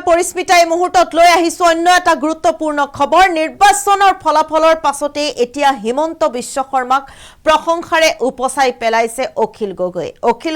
পৰিস্মিতা এই মুহূৰ্তত লৈ আহিছো অন্য এটা গুৰুত্বপূৰ্ণ খবৰ নিৰ্বাচনৰ ফলাফলৰ পাছতে এতিয়া হিমন্ত বিশ্ব শৰ্মাক প্ৰশংসাৰে উপচাই পেলাইছে অখিল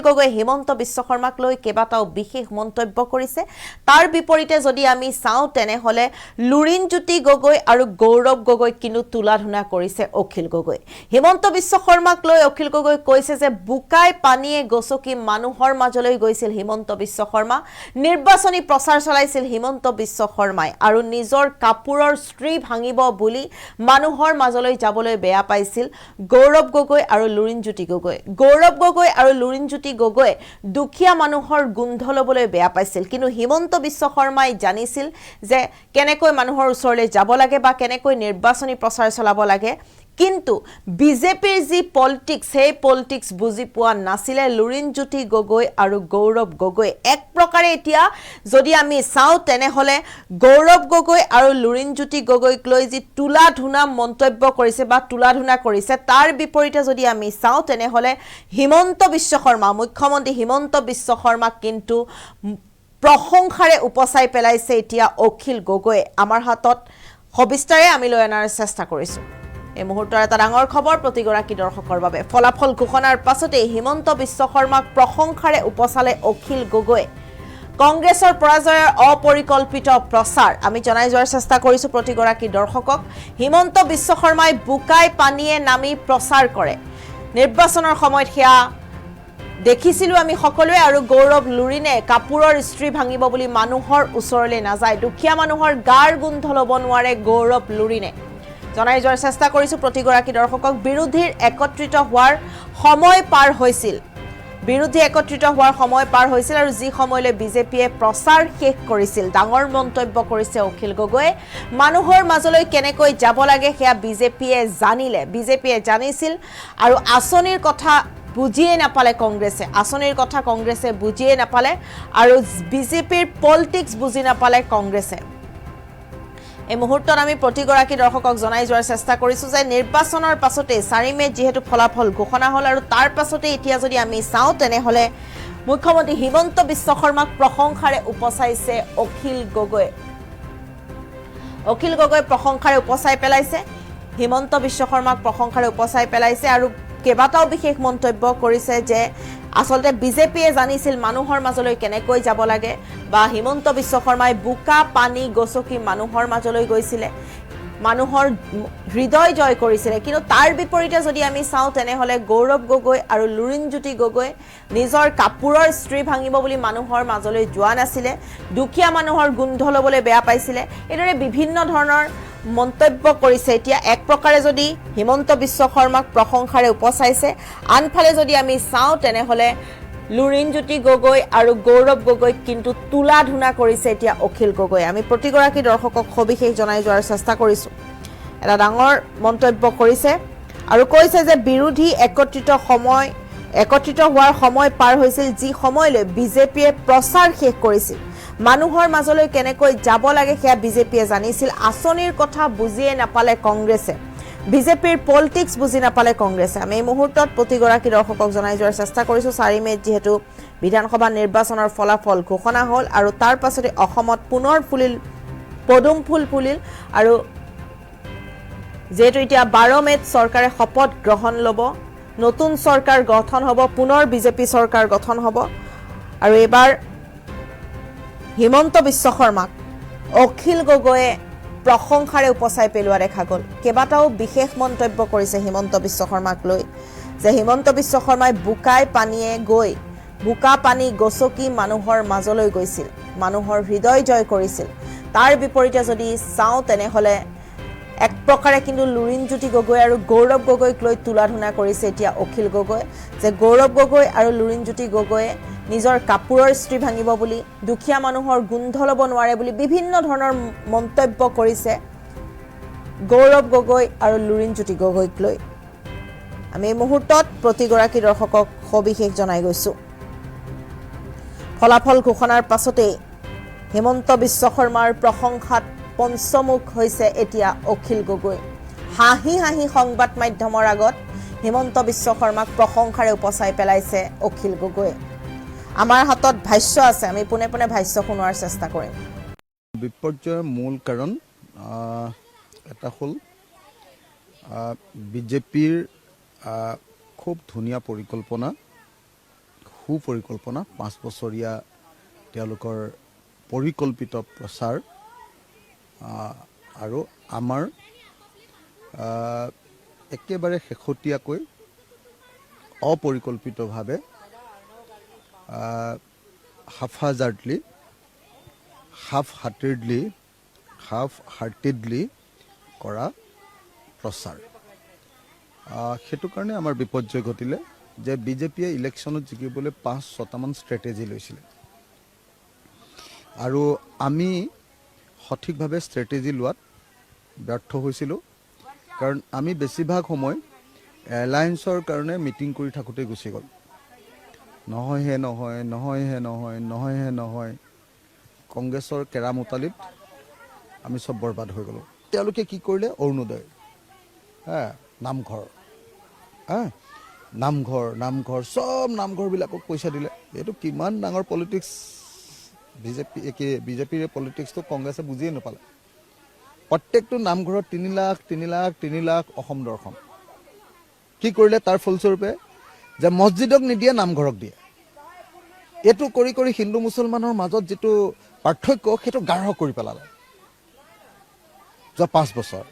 গগৈ হিমন্ত বিশ্ব শৰ্মাক লৈ কেবাটাও বিশেষ মন্তব্য কৰিছে তাৰ বিপৰীতে যদি আমি চাও তেনেহলে লুৰিণজ্যোতি গগৈ আৰু গৌৰৱ গগৈ কিন্তু তুলাধুনা কৰিছে অখিল গগৈ হিমন্ত বিশ্ব শৰ্মাক লৈ অখিল গগৈ কৈছে যে বুকাই পানীয়ে গছকি মানুহৰ মাজলৈ গৈছিল হিমন্ত বিশ্ব শৰ্মা নিৰ্বাচনী প্ৰচাৰ চলাইছিল হিমন্ত বিশ্ব শৰ্মাই আৰু নিজৰ কাপুৰৰ স্ত্ৰী ভাঙিব বুলি মানুহৰ মাজলৈ যাবলৈ বেয়া পাইছিল গৌৰৱ গগৈ আৰু লুৰিণজ্যোতি গগৈ দুখীয়া মানুহৰ গোন্ধ লবলৈ বেয়া পাইছিল কিন্তু হিমন্ত বিশ্ব শৰ্মাই জানিছিল যে কেনেকৈ মানুহৰ ওচৰলৈ যাব লাগে বা কেনেকৈ নিৰ্বাচনী প্ৰচাৰ চলাব লাগে কিন্তু বিজেপিৰ যি পলিটিক্স সেই পলিটিক্স বুজি পোৱা নাছিলে লুৰিণজ্যোতি গগৈ আৰু গৌৰৱ গগৈ এক প্ৰকাৰে এতিয়া যদি আমি চাও তেনেহলে গৌৰৱ গগৈ আৰু লুৰিণজ্যোতি গগৈক লৈ যি তুলাধুনা মন্তব্য কৰিছে বা তুলাধুনা কৰিছে তাৰ বিপৰীতে যদি আমি চাও তেনেহলে হিমন্ত বিশ্ব শৰ্মা মুখ্যমন্ত্ৰী হিমন্ত বিশ্ব শৰ্মাক কিন্তু প্ৰশংসাৰে উপচাই পেলাইছে এতিয়া অখিল গগৈ আমাৰ হাতত সবিস্তাৰে আমি লৈ অনাৰ চেষ্টা কৰিছো এই মুহূৰ্তৰ এটা ডাঙৰ খবৰ প্ৰতিগৰাকী দৰ্শকৰ বাবে ফলাফল ঘোষণাৰ পাছতে হিমন্ত বিশ্ব শৰ্মাক প্ৰশংসাৰে উপচালে অখিল গগৈ কংগ্ৰেছৰ পৰাজয়ৰ অপৰিকল্পিত প্ৰচাৰ আমি জনাই যোৱাৰ চেষ্টা কৰিছো প্ৰতিগৰাকী দৰ্শকক হিমন্ত বিশ্ব শৰ্মাই বুকাই পানীয়ে নামি প্ৰচাৰ কৰে নিৰ্বাচনৰ সময়ত হেয়া দেখিছিলো আমি সকলোৱে আৰু গৌৰৱ লুৰিণে কাপুৰৰ স্ত্ৰী ভাঙিব বুলি মানুহৰ ওচৰলৈ নাযায় দুখীয়া মানুহৰ গাৰ গোন্ধ লব নোৱাৰে গৌৰৱ লুৰিণে জনাই যোৱাৰ চেষ্টা কৰিছো প্ৰতিগৰাকী দৰ্শকক বিৰোধীৰ একত্ৰিত হোৱাৰ সময় পাৰ হৈছিল আৰু যি সময়লৈ বিজেপিয়ে প্ৰচাৰ শেষ কৰিছিল ডাঙৰ মন্তব্য কৰিছে অখিল গগৈ মানুহৰ মাজলৈ কেনেকৈ যাব লাগে হেয়া বিজেপিয়ে জানিছিল আৰু আঁচনিৰ কথা বুজিয়ে নাপালে কংগ্ৰেছে বুজিয়ে নাপালে আৰু বিজেপিৰ পলিটিক্স বুজি নাপালে কংগ্ৰেছে এই মুহূৰ্তত আমি প্ৰতিগৰাকী দৰ্শকক জনাই যোৱাৰ চেষ্টা কৰিছো যে নিৰ্বাচনৰ পাছতে 4 মেত যেহেতু ফলাফল ঘোষণা হল আৰু তাৰ পাছতে এতিয়া যদি আমি চাও তেনেহলে মুখ্যমন্ত্ৰী হিমন্ত বিশ্ব শৰ্মাক প্ৰশংসাৰে উপচাইছে অখিল গগৈ প্ৰশংসাৰে উপচাই পেলাইছে হিমন্ত বিশ্ব শৰ্মাক প্ৰশংসাৰে উপচাই পেলাইছে আৰু কেবাটাও বিশেষ মন্তব্য কৰিছে যে আসলতে বিজেপিয়ে জানিছিল মানুহৰ মাজলৈ কেনেকৈ যাব লাগে বা হিমন্ত বিশ্ব শৰ্মাই বুকা পানী গছকি মানুহৰ মাজলৈ গৈছিলে মানুহৰ হৃদয় জয় কৰিছিলে কিন্তু তাৰ বিপৰীতে যদি আমি চাও তেনেহলে গৌৰৱ গগৈ আৰু লুৰিণজ্যোতি গগৈ নিজৰ কাপুৰৰ স্ত্ৰী ভাঙিব বুলি মানুহৰ মাজলৈ যোৱা নাছিলে দুখীয়া মানুহৰ গোন্ধ লবলৈ বেয়া পাইছিলে এদৰে বিভিন্ন ধৰণৰ মন্তব্য কৰিছে এতিয়া এক প্ৰকাৰে যদি হিমন্ত বিশ্ব শৰ্মাক প্ৰশংসাৰে উপচাইছে আনফালে যদি আমি চাও তেনেহলে লুৰিণজ্যোতি গগৈ আৰু গৌৰৱ গগৈ কিন্তু তুলাধুনা কৰিছে এতিয়া অখিল গগৈ আমি প্ৰতিগৰাকী দৰ্শকক সবিশেষ জনাই যোৱাৰ চেষ্টা কৰিছো এটা ডাঙৰ মন্তব্য কৰিছে আৰু কৈছে যে বিৰোধী একত্ৰিত হোৱাৰ সময় পাৰ হৈছিল যি সময়লৈ বিজেপিয়ে প্ৰচাৰ শেষ কৰিছিল মানুহৰ মাজলৈ কেনেকৈ যাব লাগে হেয়া বিজেপিয়ে জানিছিল আঁচনিৰ কথা বুজিয়ে নাপালে কংগ্ৰেছে বিজেপিৰ পলিটিক্স বুজি নাপালে কংগ্ৰেছে আমি এই মুহূৰ্তত প্ৰতিগৰাকী দৰ্শকক জনাই যোৱাৰ চেষ্টা কৰিছো 4 মেত যেহেতু বিধানসভা নিৰ্বাচনৰ ফলাফল ঘোষণা হল আৰু তাৰ পাছতে অসমত পুনৰ পদুম ফুল ফুলিল আৰু যেহেতু এতিয়া 12 মেত চৰকাৰে শপত গ্ৰহণ লব নতুন চৰকাৰ গঠন হ'ব পুনৰ বিজেপি চৰকাৰ গঠন হ'ব আৰু এবাৰ হিমন্ত বিশ্ব শৰ্মাক অখিল গগৈয়ে প্ৰশংসাৰে উপচাই পেলোৱা দেখা গল কেবাটাও বিশেষ মন্তব্য কৰিছে হিমন্ত বিশ্ব শৰ্মাক লৈ যে হিমন্ত বিশ্ব শৰ্মাই বুকা পানী গছকি মানুহৰ মাজলৈ গৈছিল মানুহৰ হৃদয় জয় কৰিছিল তাৰ বিপৰীতে যদি চাও তেনেহলে এক প্ৰকাৰে কিন্তু লুৰিণজ্যোতি গগৈ আৰু গৌৰৱ গগৈক লৈ তুলাধুনা কৰিছে এতিয়া অখিল গগৈ যে গৌৰৱ গগৈ আৰু লুৰিণজ্যোতি গগৈয়ে নিজৰ কাপুৰৰ স্ত্ৰী ভাঙিব বুলি দুখীয়া মানুহৰ গোন্ধ লব নোৱাৰে বুলি বিভিন্ন ধৰণৰ মন্তব্য কৰিছে গৌৰৱ গগৈ আৰু লুৰিণজ্যোতি গগৈক লৈ আমি এই মুহূৰ্তত প্ৰতিগৰাকী দৰ্শকক সবিশেষ জনাই গৈছো ফলাফল ঘোষণাৰ পাছতে হিমন্ত বিশ্ব শৰ্মাৰ প্ৰশংসাত পঞ্চমুখ হৈছে এতিয়া অখিল গগৈ হাঁহি সংবাদ মাধ্যমৰ আগত হিমন্ত বিশ্ব শৰ্মাক প্ৰশংসাৰে উপচাই পেলাইছে অখিল গগৈ আমাৰ হাতত ভাষ্য আছে আমি পুনে পুনে ভাষ্য শুনোৱাৰ চেষ্টা কৰিম বিপৰ্যয়ৰ মূল কাৰণ এটা হ'ল বিজেপিৰ খুব ধুনীয়া পৰিকল্পনা, সুপৰিকল্পনা, 5 বছৰীয়া তেওঁলোকৰ পৰিকল্পিত প্ৰচাৰ আৰু আমাৰ একেবাৰে শেহতীয়াকৈ অপৰিকল্পিতভাৱে হাফহাজাৰ্ডলি হাফ হাৰ্টেডলি কৰা প্ৰচাৰ। সেইটো কাৰণে আমাৰ বিপৰ্যয় ঘটিলে যে বিজেপিয়ে ইলেকশ্যনত জিকিবলৈ 5-6টামান ষ্ট্ৰেটেজি লৈছিলে আৰু আমি সঠিকভাৱে ষ্ট্ৰেটেজি লোৱাত ব্যৰ্থ হৈছিলোঁ। কাৰণ আমি বেছিভাগ সময় এলায়েন্সৰ কাৰণে মিটিং কৰি থাকোঁতে গুচি গ'ল। নহয় কংগ্ৰেছৰ কেৰামতালিত আমি চব বৰবাদ হৈ গ'লোঁ। তেওঁলোকে কি কৰিলে? অৰুণোদয়, নামঘৰ চব নামঘৰবিলাকক পইচা দিলে। এইটো কিমান ডাঙৰ পলিটিক্স, বিজেপিৰ পলিটিক্সটো কংগ্ৰেছে বুজিয়ে নাপালে। প্ৰত্যেকটো নামঘৰত 3 লাখ অসম দৰ্শন। কি কৰিলে? তাৰ ফলস্বৰূপে যে মছজিদক নিদিয়ে, নামঘৰক দিয়ে। এইটো কৰি কৰি হিন্দু মুছলমানৰ মাজত যিটো পাৰ্থক্য সেইটো গাঢ় কৰি পেলালে যোৱা 5 বছৰ।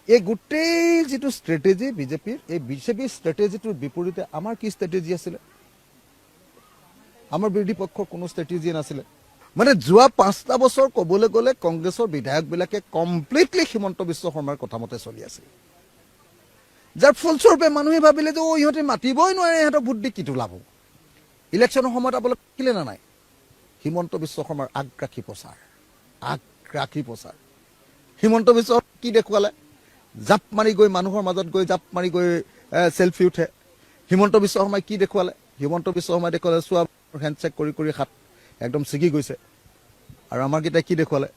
এই গোটেই যিটো ষ্ট্ৰেটেজি বিজেপিৰ, এই বিজেপিৰ ষ্ট্ৰেটেজিটোৰ বিপৰীতে আমাৰ কি ষ্ট্ৰেটেজি আছিলে? আমাৰ বিৰোধী পক্ষৰ কোনো ষ্ট্ৰেটেজি নাছিলে। মানে যোৱা 5টা বছৰ ক'বলৈ গ'লে কংগ্ৰেছৰ বিধায়কবিলাকে কমপ্লিটলি হিমন্ত বিশ্ব শৰ্মাৰ কথা মতে চলি আছিল, যাৰ ফলস্বৰূপে মানুহে ভাবিলে যে ইহঁতে মাতিবই নোৱাৰে, ইহঁতক ভোট দি কিটো লাভ হ'ব। ইলেকশ্যনৰ সময়ত আপোনালোকে দেখিলে নে নাই? হিমন্ত বিশ্ব শৰ্মাৰ আগ্ৰাসী প্ৰচাৰ। হিমন্ত বিশ্ব কি দেখুৱালে? জাপ মাৰি গৈ মানুহৰ মাজত গৈ জাপ মাৰি গৈ চেলফি উঠে। হিমন্ত বিশ্ব শৰ্মাই কি দেখুৱালে? হিমন্ত বিশ্ব শৰ্মাই দেখুৱালে চোৱা হেণ্ডশ্বেক কৰি কৰি হাত একদম ছিগি গৈছে। আৰু আমাৰকেইটাই কি দেখুৱালে?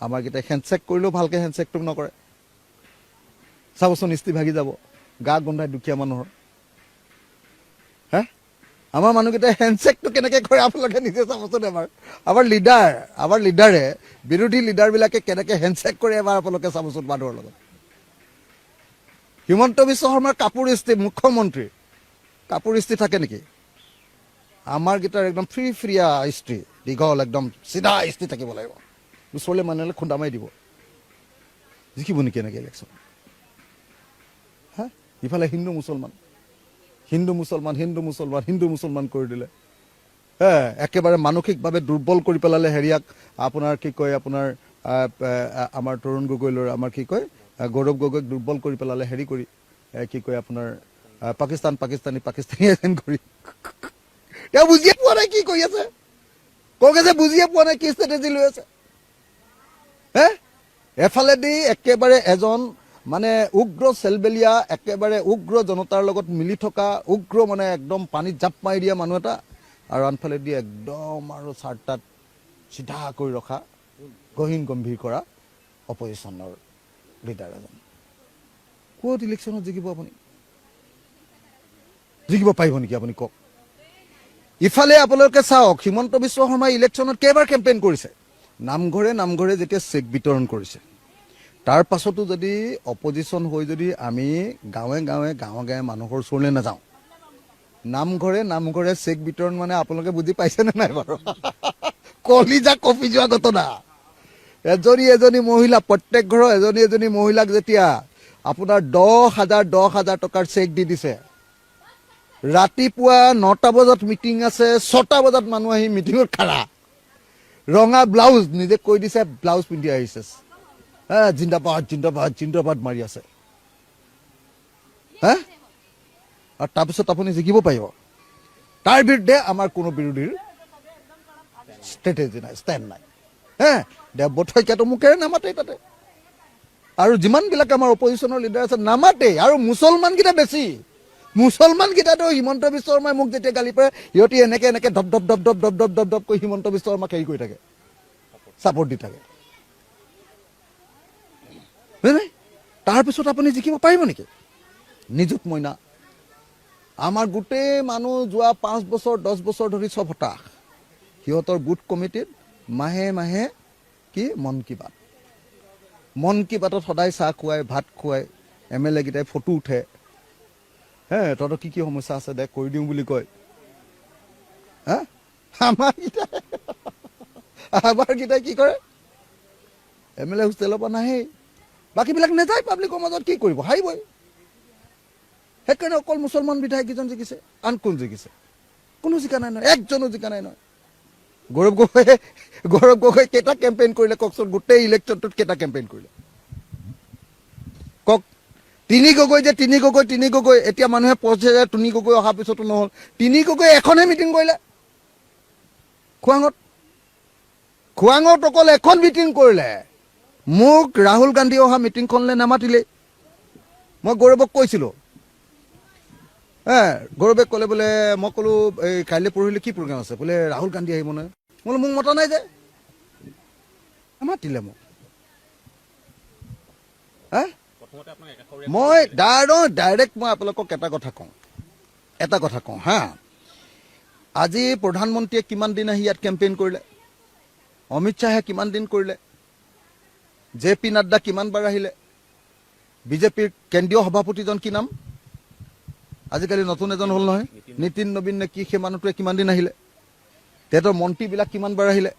আমাৰকেইটাই হেণ্ডশ্বেক কৰিলেও ভালকৈ হেণ্ডশ্বেকটো নকৰে। চাবচোন, ইস্তি ভাগি যাব, গা গোন্ধাই দুখীয়া মানুহৰ। আমাৰ মানুহকেইটাই হেণ্ডশ্বেকটো কেনেকৈ কৰে আপোনালোকে নিজে চাবচোন এবাৰ। আমাৰ লিডাৰে বিৰোধী লিডাৰবিলাকে কেনেকৈ হেণ্ডশ্বেক কৰে এবাৰ আপোনালোকে চাবচোন মানুহৰ লগত। হিমন্ত বিশ্ব শৰ্মাৰ কাপোৰ ইস্ত্ৰি, মুখ্যমন্ত্ৰীৰ কাপোৰ ইস্ত্ৰি থাকে নেকি? আমাৰ গীটাৰ একদম ফ্ৰীয়া ইস্ত্ৰি, দীঘল একদম চিধা ইস্ত্ৰি থাকিব লাগিব। ওচৰলৈ মানুহে খুন্দা মাৰি দিব। জিকিব নেকি এনেকৈ ইলেকশ্যন? ইফালে হিন্দু মুছলমান কৰি দিলে। একেবাৰে মানসিকভাৱে দুৰ্বল কৰি পেলালে হেৰিয়াক, আপোনাৰ কি কয়, আপোনাৰ আমাৰ তৰুণ গগৈৰ আমাৰ কি কয়, গৌৰৱ গগৈক দুৰ্বল কৰি পেলালে হেৰি কৰি, কি কয় আপোনাৰ পাকিস্তানী এজেণ্ট কৰি। তেওঁ বুজিয়ে পোৱা নাই কি কৰি আছে। কংগ্ৰেছে বুজিয়ে পোৱা নাই কি ষ্ট্ৰেটেজি লৈ আছে। এফালেদি একেবাৰে এজন মানে উগ্ৰ চেলবেলীয়া, একেবাৰে উগ্ৰ জনতাৰ লগত মিলি থকা উগ্ৰ, মানে একদম পানীত জাপ মাৰি দিয়া মানুহ এটা, আৰু আনফালেদি একদম আৰু চাৰ্টাত চিধা কৰি ৰখা, গহীন গম্ভীৰ কৰা অপজিশ্যনৰ লিডাৰ এজন। ক'ত ইলেকশ্যনত জিকিব আপুনি? জিকিব পাৰিব নেকি আপুনি কওক? ইফালে আপোনালোকে চাওক, হিমন্ত বিশ্ব শৰ্মাই ইলেকশ্যনত কেইবাৰ কেম্পেইন কৰিছে। নামঘৰে যেতিয়া চেক বিতৰণ কৰিছে, তাৰ পাছতো যদি অপজিশ্যন হৈ যদি আমি গাঁৱে গাঁৱে মানুহৰ ওচৰলৈ নাযাওঁ, নামঘৰে চেক বিতৰণ মানে আপোনালোকে বুজি পাইছেনে নাই বাৰু? কলিজা কঁপি যোৱা ঘটনা। এজনী মহিলা, প্ৰত্যেক ঘৰৰ এজনী মহিলাক যেতিয়া আপোনাৰ 10,000 টকাৰ চেক দি দিছে, ৰাতিপুৱা 9টা বজাত মিটিং আছে, 6টা বজাত মানুহ আহি মিটিঙত খাৰা, ৰঙা ব্লাউজ, নিজে কৈ দিছে ব্লাউজ পিন্ধি আহিছে, জিন্দাবাদ মাৰি আছে। আৰু তাৰপিছত আপুনি জিকিব পাৰিব? তাৰ বিৰুদ্ধে আমাৰ কোনো বিৰোধীৰ ষ্ট্ৰেটেজি নাই, ষ্টেণ্ড নাই। দেৱব্ৰত শইকীয়াটো মুখেৰে নামাতেই তাতে, আৰু যিমানবিলাক আমাৰ অপজিশ্যনৰ লিডাৰ আছে নামাতেই। আৰু মুছলমানকেইটা বেছি, মুছলমানকেইটাতো হিমন্ত বিশ্ব শৰ্মাই মোক যেতিয়া গালি পাৰে, সিহঁতি এনেকে ধপ কৰি হিমন্ত বিশ্ব শৰ্মাক হেৰি কৰি থাকে, ছাপৰ্ট দি থাকে। তাৰপিছত আপুনি জিকিব পাৰিব নেকি? নিযুত মইনা, আমাৰ গোটেই মানুহ যোৱা 5 বছৰ 10 বছৰ ধৰি চব হতাশ। সিহঁতৰ বুথ কমিটিত মাহে মাহে কি মন কি বাত। মন কি বাতত সদায় চাহ খুৱাই ভাত খুৱাই MLA কেইটাই ফটো উঠে, হে তহঁতৰ কি কি সমস্যা আছে দে কৰি দিওঁ বুলি কয়। হা আমাৰ কেইটাই কি কৰে, MLA হোষ্টেলৰ পৰা নাহেই, বাকীবিলাক নাযায় পাব্লিকৰ মাজত, কি কৰিব হাৰিবই। সেইকাৰণে অকল মুছলমান বিধায়ককেইজন জিকিছে, আন কোন জিকিছে? কোনো জিকা নাই নহয়, একজনো জিকা নাই নহয়। গৌৰৱ গগৈ কেইটা কেম্পেইন কৰিলে কওকচোন, গোটেই ইলেকশ্যনটোত কেইটা কেম্পেইন কৰিলে কওক? তিনি গগৈ এতিয়া মানুহে পঢ়ছে যে তিনি গগৈ অহাৰ পিছতো নহ'ল। তিনি গগৈ এখনহে মিটিং কৰিলে খোৱাঙত অকল এখন মিটিং কৰিলে। মোক ৰাহুল গান্ধী অহা মিটিংখনলৈ নামাতিলেই। মই গৌৰৱক কৈছিলোঁ, গৌৰৱে ক'লে বোলে, মই ক'লো এই কাইলৈ পৰহিলৈ কি প্ৰগ্ৰাম আছে? বোলে ৰাহুল গান্ধী আহিব নহয়। মই বোলো মোক মতা নাই যে, মাতিলে মোক। মই ডাইৰেক্ট মই আপোনালোকক এটা কথা কওঁ হা। আজি প্ৰধানমন্ত্ৰীয়ে কিমান দিন আহি ইয়াত কেম্পেইন কৰিলে, অমিত শ্বাহে কিমান দিন কৰিলে, JP নাড্ডা কিমানবাৰ আহিলে, বিজেপিৰ কেন্দ্ৰীয় সভাপতিজন কি নাম, আজিকালি নতুন এজন হ'ল নহয়, নীতিন নবীন নে কি, সেই মানুহটোৱে কিমান দিন আহিলে, তেহেঁতৰ মন্ত্ৰীবিলাক কিমানবাৰ আহিলে,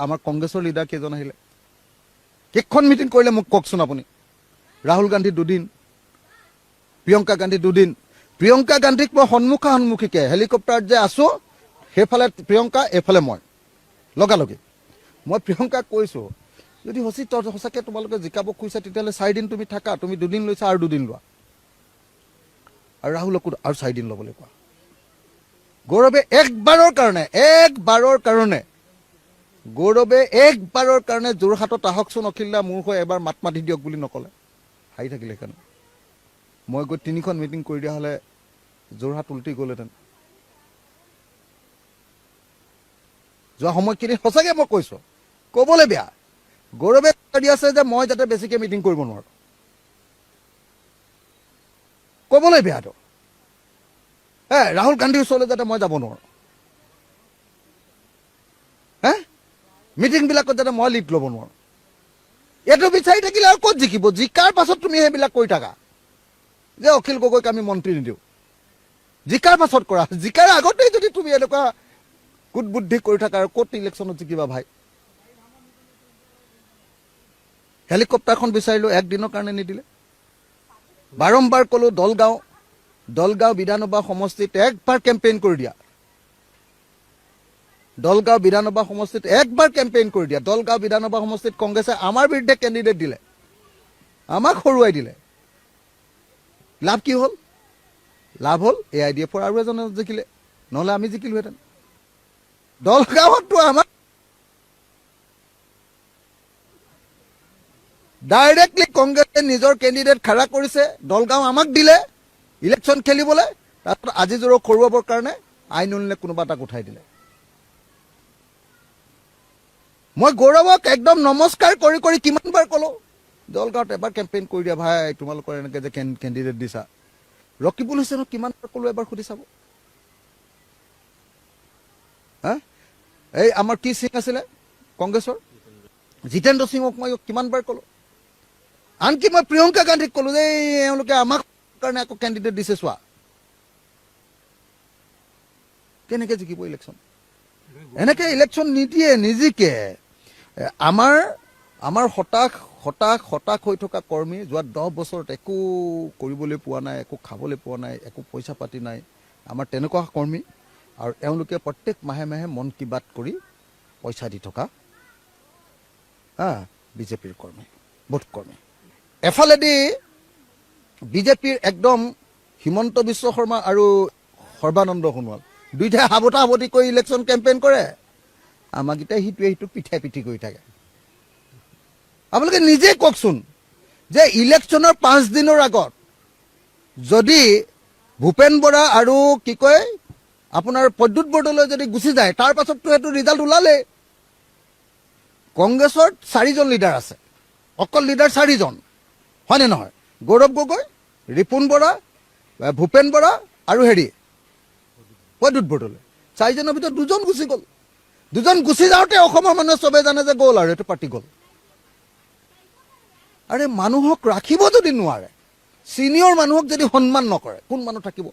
আমাৰ কংগ্ৰেছৰ লিডাৰ কেইজন আহিলে, কেইখন মিটিং কৰিলে মোক কওকচোন আপুনি? ৰাহুল গান্ধী 2 দিন, প্ৰিয়ংকা গান্ধী 2 দিন। প্ৰিয়ংকা গান্ধীক মই সন্মুখীকে হেলিকপ্টাৰত যে আছো, সেইফালে প্ৰিয়ংকা, এইফালে মই, লগালগি। মই প্ৰিয়ংকাক কৈছোঁ, যদি সঁচাকৈ তোমালোকে জিকাব খুজিছা তেতিয়াহ'লে 4 দিন তুমি থাকা, তুমি 2 দিন লৈছা আৰু 2 দিন লোৱা, আৰু ৰাহুলকো আৰু 4 দিন ল'বলৈ কোৱা। গৌৰৱে একবাৰৰ কাৰণে যোৰহাটত আহকচোন অখিল দা, মোৰ হৈ এবাৰ মাত মাতি দিয়ক বুলি নক'লে, হাৰি থাকিলে। সেইকাৰণে মই গৈ 3খন মিটিং কৰি দিয়া হ'লে যোৰহাট উল্টি গ'লহেঁতেন। যোৱা সময়খিনি সঁচাকৈ মই কৈছোঁ, ক'বলৈ বেয়া। গৌৰৱে দি আছে যে মই যাতে বেছিকৈ মিটিং কৰিব নোৱাৰোঁ, ক'বলৈ বেয়াটো। ৰাহুল গান্ধীৰ ওচৰলৈ যাতে মই যাব নোৱাৰোঁ, মিটিংবিলাকত যাতে মই লিড ল'ব নোৱাৰোঁ, এইটো বিচাৰি থাকিলে আৰু ক'ত জিকিব? জিকাৰ পাছত তুমি সেইবিলাক কৰি থাকা যে অখিল গগৈক আমি মন্ত্ৰী নিদিওঁ, জিকাৰ পাছত কৰা। জিকাৰ আগতেই যদি তুমি এনেকুৱা কুটবুদ্ধি কৰি থাকা, আৰু ক'ত ইলেকশ্যনত জিকিবা ভাই? হেলিকপ্টাৰখন বিচাৰিলোঁ, 1 দিনৰ কাৰণে নিদিলে। বাৰম্বাৰ ক'লো দলগাঁও বিধানসভা সমষ্টিত একবাৰ কেম্পেইন কৰি দিয়া, দলগাঁও বিধানসভা সমষ্টিত কংগ্ৰেছে আমাৰ বিৰুদ্ধে কেণ্ডিডেট দিলে, আমাক হৰুৱাই দিলে। লাভ কি হ'ল? লাভ হ'ল AIDFৰ আৰু এজনে জিকিলে, নহ'লে আমি জিকিলোহেঁতেন। দলগাঁৱততো আমাক ডাইৰেক্টলি কংগ্ৰেছে নিজৰ কেণ্ডিডেট খাৰা কৰিছে, দলগাঁও আমাক দিলে ইলেকশ্যন খেলিবলৈ, তাৰপিছত আজি জোৰক খৰুৱাবৰ কাৰণে আইনুল নে কোনোবা এটাক উঠাই দিলে। মই গৌৰৱক একদম নমস্কাৰ কৰি কিমানবাৰ ক'লো, দলগাঁৱত এবাৰ কেম্পেইন কৰি দিয়া ভাই, তোমালোকৰ এনেকৈ যে কেণ্ডিডেট দিছা। ৰকিবুল হুছেইনক কিমানবাৰ ক'লো, এবাৰ সুধি চাব। এই আমাৰ কি সিং আছিলে কংগ্ৰেছৰ, জিতেন্দ্ৰ সিঙক মই কিমানবাৰ ক'লো। আনকি মই প্ৰিয়ংকা গান্ধীক ক'লো যে এওঁলোকে আমাক কাৰণে আকৌ কেণ্ডিডেট দিছে, চোৱা কেনেকৈ জিকিব ইলেকশ্যন। এনেকৈ ইলেকশ্যন নিদিয়ে, নিজিকে। আমাৰ হতাশ হৈ থকা কৰ্মী যোৱা 10 বছৰত একো কৰিবলৈ পোৱা নাই, একো খাবলৈ পোৱা নাই, একো পইচা পাতি নাই, আমাৰ তেনেকুৱা কৰ্মী। আৰু এওঁলোকে প্ৰত্যেক মাহে মন কি বাত কৰি পইচা দি থকা বিজেপিৰ কৰ্মী, ভোট কৰ্মী। এফালেদি বিজেপিৰ একদম হিমন্ত বিশ্ব শৰ্মা আৰু সৰ্বানন্দ সোণোৱাল দুইটাই সাৱটি কৰি ইলেকশ্যন কেম্পেইন কৰে, আমাকেইটাই সিটোক পিঠি কৰি থাকে। আপোনালোকে নিজে কওকচোন যে ইলেকশ্যনৰ 5 দিনৰ আগত যদি ভূপেন বৰা আৰু কি কয় আপোনাৰ প্ৰদ্যুৎ বৰদলৈ যদি গুচি যায়, তাৰ পাছততো সেইটো ৰিজাল্ট ওলালে। কংগ্ৰেছৰ 4জন লিডাৰ আছে, অকল লিডাৰ 4জন, হয়নে নহয়? গৌৰৱ গগৈ, ৰিপুণ বৰা, ভূপেন বৰা আৰু প্ৰদ্যুৎ বৰদলৈ, 4জনৰ ভিতৰত 2জন গুচি গ'ল। দুজন গুচি যাওঁতে অসমৰ মানুহে চবে জানে যে গ'ল আৰু এইটো পাৰ্টি গ'ল। আৰে মানুহক ৰাখিব যদি নোৱাৰে, চিনিয়ৰ মানুহক যদি সন্মান নকৰে, কোন মানুহ থাকিব?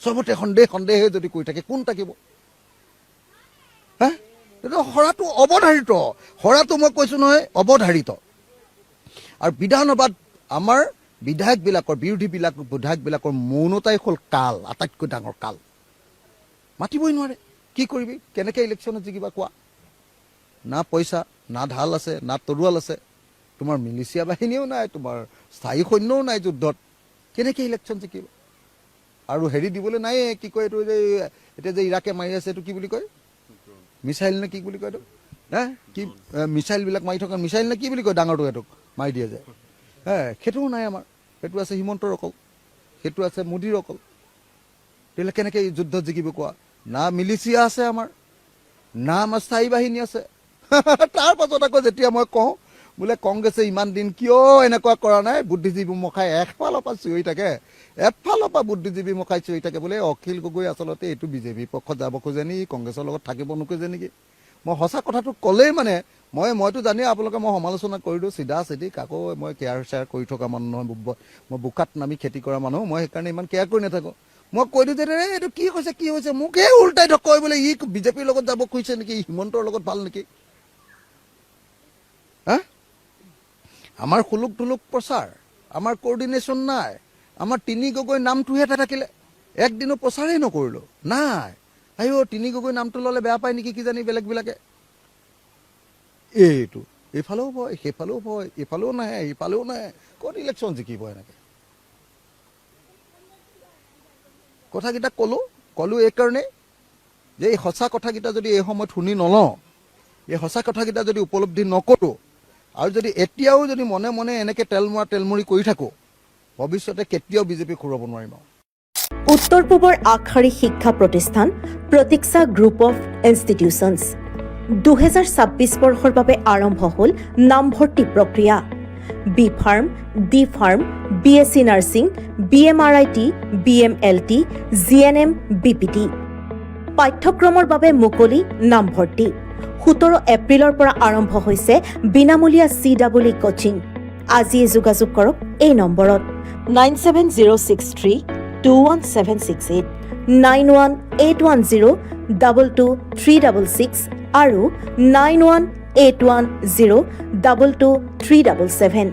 চবতে সন্দেহ সন্দেহে যদি কৈ থাকে, কোন থাকিব? হা, এইটো হৰাটো অৱধাৰিত, হৰাটো মই কৈছো নহয় অৱধাৰিত। আৰু বিধানসভাত আমাৰ বিধায়কবিলাকৰ, বিৰোধী বিধায়কবিলাকৰ মৌনতাই হ'ল কাল, আটাইতকৈ ডাঙৰ কাল। মাতিবই নোৱাৰে, কি কৰিবি? কেনেকৈ ইলেকশ্যনত জিকিবা কোৱা? না পইচা, না ঢাল আছে, না তৰোৱাল আছে, তোমাৰ মিলিচিয়া বাহিনীও নাই, তোমাৰ স্থায়ী সৈন্যও নাই যুদ্ধত, কেনেকৈ ইলেকশ্যন জিকিব? আৰু হেৰি দিবলৈ নাই, কি কয় এইটো যে এতিয়া যে ইৰাকে মাৰি আছে, এইটো কি বুলি কয়? মিছাইল নে কি বুলি কয় এইটো? হে কি মিছাইলবিলাক মাৰি থকা মিছাইল নে কি বুলি কয় ডাঙৰটো এইটোক মাৰি দিয়ে যে? সেইটোও নাই আমাৰ। সেইটো আছে হিমন্তৰ অকল, সেইটো আছে মোদীৰ অকল। তেতিয়াহ'লে কেনেকৈ যুদ্ধত জিকিব কোৱা? না মিলিচিয়া আছে আমাৰ, না আমাৰ স্থায়ী বাহিনী আছে। তাৰ পাছত আকৌ যেতিয়া মই কওঁ বোলে কংগ্ৰেছে ইমান দিন কিয় এনেকুৱা কৰা নাই, বুদ্ধিজীৱী মখাই একফালৰ পৰা চিঞৰি থাকে, এফালৰ পৰা বুদ্ধিজীৱী মখাই চিঞৰি থাকে বোলে অখিল গগৈ আচলতে এইটো বিজেপি পক্ষত যাব খোজে নেকি, কংগ্ৰেছৰ লগত থাকিব নোখোজে নেকি? মই সঁচা কথাটো ক'লেই মানে মইতো জানি আপোনালোকে মই সমালোচনা কৰি দিওঁ চিধা চিধি, কাকো মই কেয়াৰ চেয়াৰ কৰি থকা মানুহ নহয়, মই বোকাত নামি খেতি কৰা মানুহ, মই সেইকাৰণে ইমান কেয়াৰ কৰি নাথাকোঁ। মই কৈ দিওঁ যে এইটো কি হৈছে, মোকেই উল্টাই কয় বোলে ই বিজেপিৰ লগত যাব খুজিছে নেকি, হিমন্তৰ লগত ভাল নেকি? হা, আমাৰ সুলুক থুলুক প্ৰচাৰ, আমাৰ কোঅৰ্ডিনেশ্যন নাই, আমাৰ তিনি গগৈ নামটোহে এটা থাকিলে, একদিনো প্ৰচাৰেই নকৰিলোঁ, নাই। তিনি গগৈ নামটো ল'লে বেয়া পায় নেকি কিজানি বেলেগবিলাকে? এইটো এইফালেও ভয়, সেইফালেও ভয়, এইফালেও নাহে, ইফালেও নাহে, ক'ত ইলেকশ্যন জিকিব এনেকৈ? কথাকেইটা ক'লোঁ এইকাৰণেই যে এই সঁচা কথাকেইটা যদি এই সময়ত শুনি নলওঁ, এই সঁচা কথাকেইটা যদি উপলব্ধি নকৰোঁ, আৰু যদি এতিয়াও যদি মনে মনে এনেকৈ তেলমৰি কৰি থাকোঁ, ভৱিষ্যতে কেতিয়াও বিজেপি খুৰাব নোৱাৰিম। উত্তৰ পূবৰ আগশাৰী শিক্ষা প্ৰতিষ্ঠান প্ৰতীক্ষা গ্ৰুপ অফ ইনষ্টিটিউচনছ 2026 বৰ্ষৰ বাবে আৰম্ভ হ'ল নামভৰ্তি প্ৰক্ৰিয়া। B pharm, D pharm, BSc nursing, BMRIT, BMLT, GNM, BPT। পাঠ্যক্ৰমৰ বাবে মুকলি নামভৰ্তি। 17 এপ্ৰিলৰ পৰা আৰম্ভ হৈছে বিনামূলীয়া CEE কোচিং। আজিয়ে যোগাযোগ কৰক এই নম্বৰত 9706321768, 9181022366 আৰু 9181022377।